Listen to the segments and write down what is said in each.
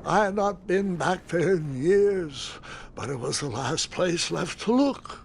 I had not been back there in years, but it was the last place left to look.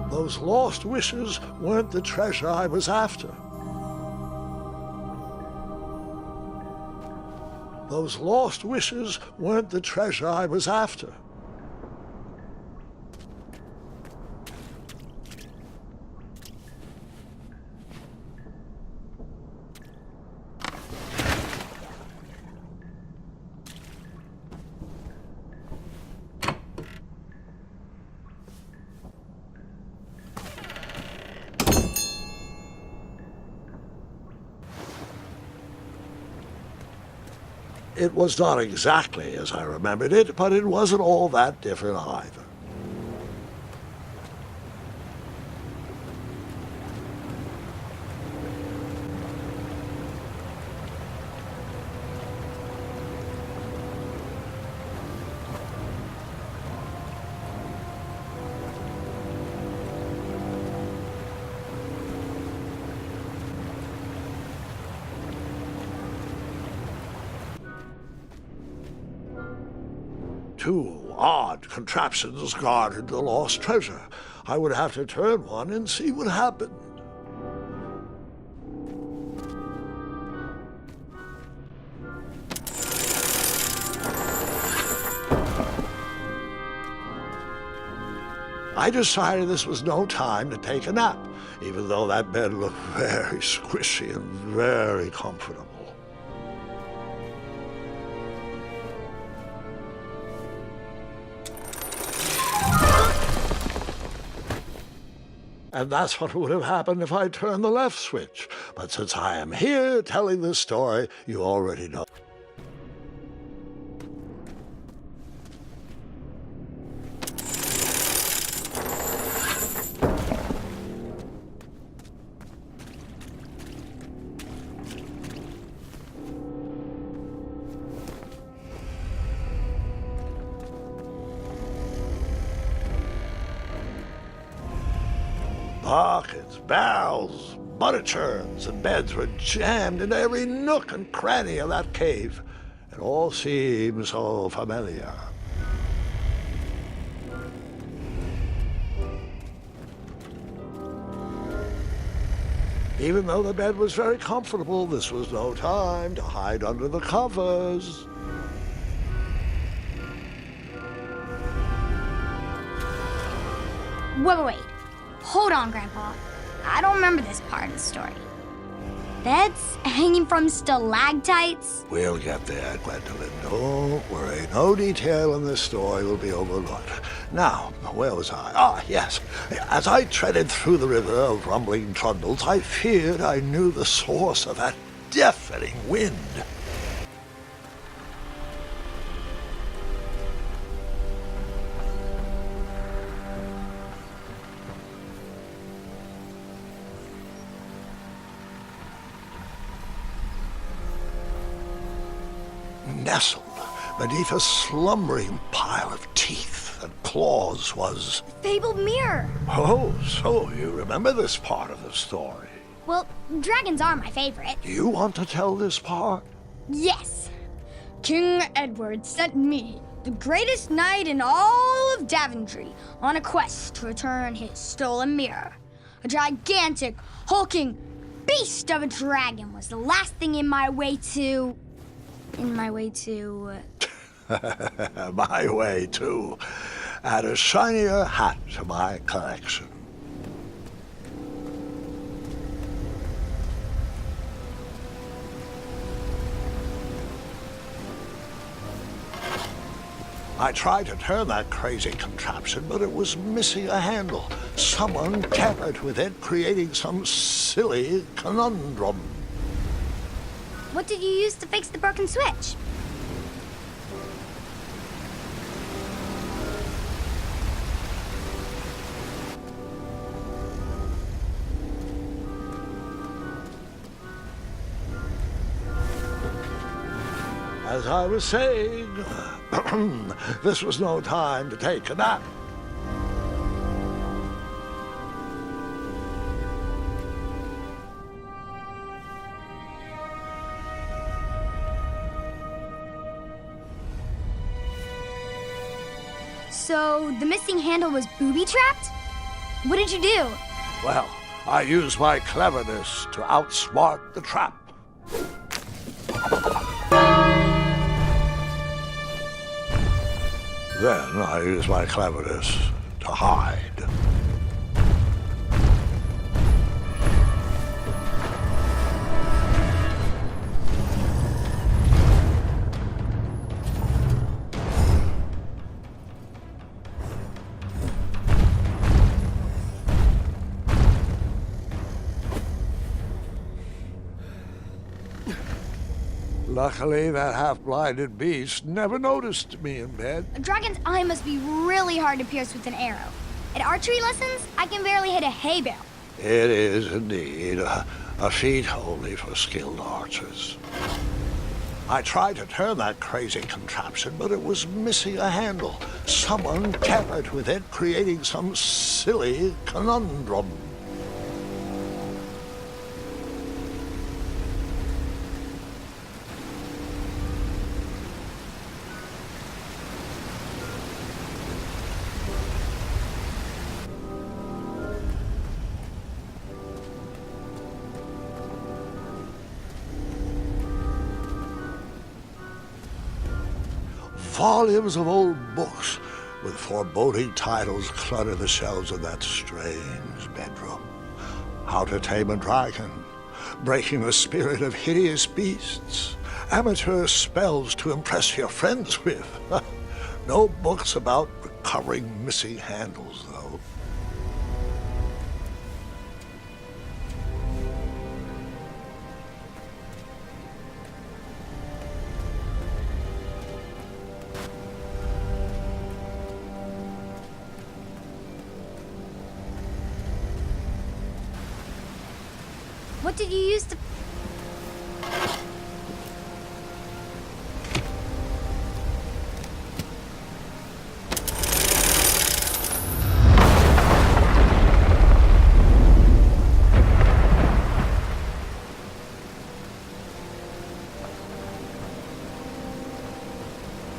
Those lost wishes weren't the treasure I was after. Those lost wishes weren't the treasure I was after. It was not exactly as I remembered it, but it wasn't all that different either. Two odd contraptions guarded the lost treasure. I would have to turn one and see what happened. I decided this was no time to take a nap, even though that bed looked very squishy and very comfortable. And that's what would have happened if I turned the left switch. But since I am here telling this story, you already know. Buckets, barrels, butter churns, and beds were jammed into every nook and cranny of that cave. It all seemed so familiar. Even though the bed was very comfortable, this was no time to hide under the covers. Wait. Hold on, Grandpa. I don't remember this part of the story. Beds hanging from stalactites? We'll get there, Gwendolyn. Don't worry. No detail in this story will be overlooked. Now, where was I? Ah, yes. As I treaded through the river of rumbling trundles, I feared I knew the source of that deafening wind. Nestled beneath a slumbering pile of teeth and claws was... Fabled mirror. Oh, so you remember this part of the story. Well, dragons are my favorite. Do you want to tell this part? Yes. King Edward sent me, the greatest knight in all of Daventry, on a quest to return his stolen mirror. A gigantic, hulking beast of a dragon was the last thing in my way to... My way to add a shinier hat to my collection. I tried to turn that crazy contraption, but it was missing a handle. Someone tampered with it, creating some silly conundrum. What did you use to fix the broken switch? As I was saying, this was no time to take a nap. So the missing handle was booby-trapped? What did you do? Well, I used my cleverness to outsmart the trap. Then I used my cleverness to hide. Luckily, that half-blinded beast never noticed me in bed. A dragon's eye must be really hard to pierce with an arrow. At archery lessons, I can barely hit a hay bale. It is indeed a feat only for skilled archers. I tried to turn that crazy contraption, but it was missing a handle. Someone tampered with it, creating some silly conundrum. Volumes of old books with foreboding titles clutter the shelves of that strange bedroom. How to Tame a Dragon, Breaking the Spirit of Hideous Beasts, Amateur Spells to Impress Your Friends with. No books about recovering missing handles, though. What did you use to...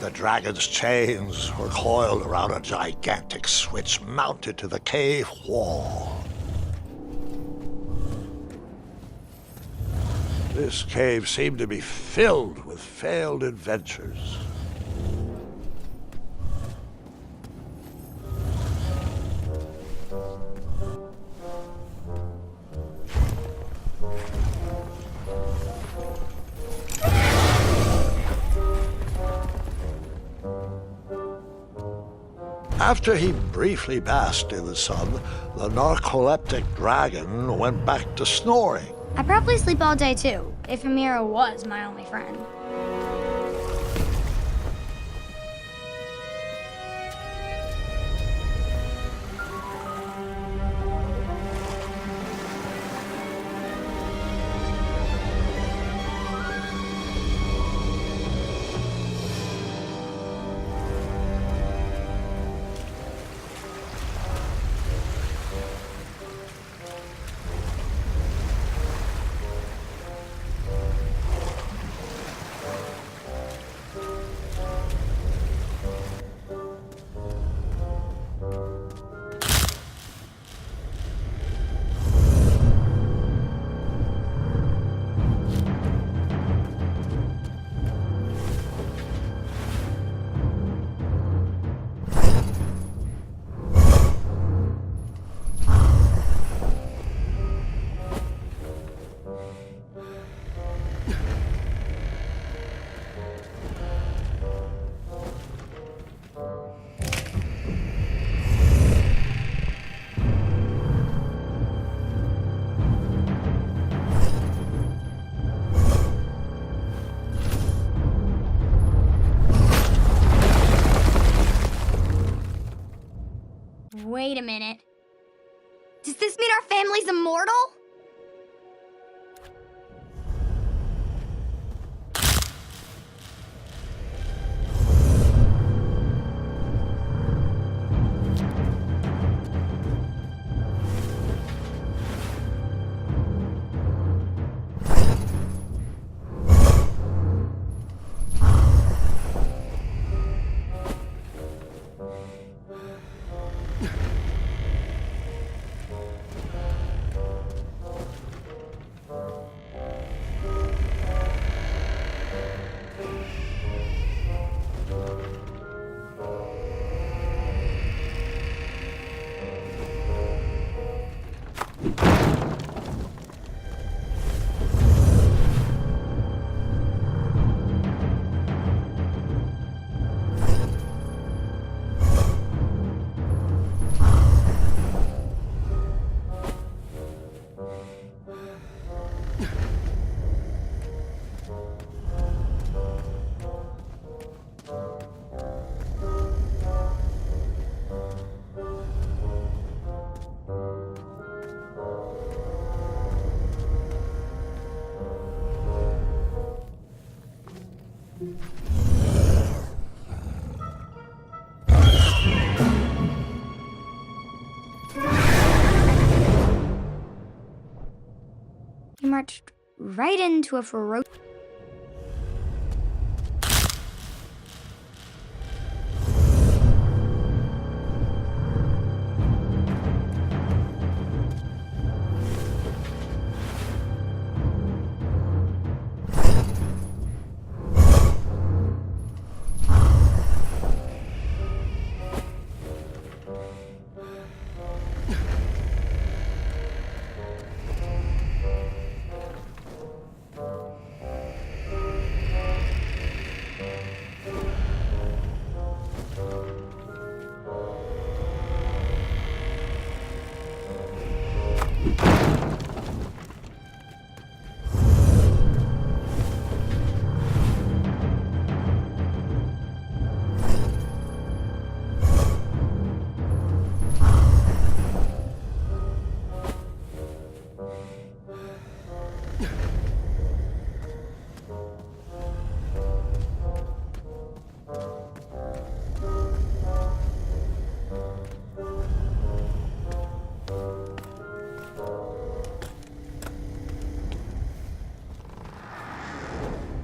The dragon's chains were coiled around a gigantic switch mounted to the cave wall. This cave seemed to be filled with failed adventures. After he briefly basked in the sun, the narcoleptic dragon went back to snoring. I probably sleep all day too, if Amira was my only friend. Wait a minute. Does this mean our family's immortal? marched right into a ferocious...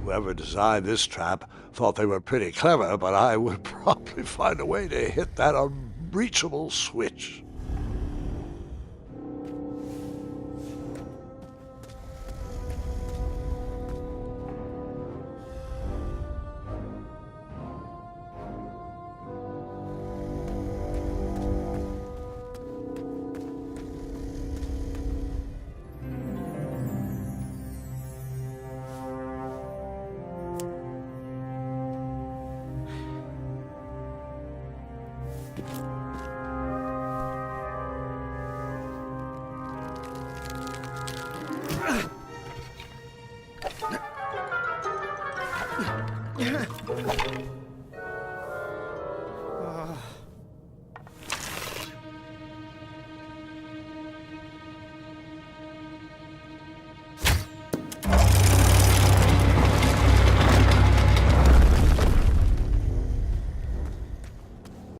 Whoever designed this trap thought they were pretty clever, but I would probably find a way to hit that unreachable switch.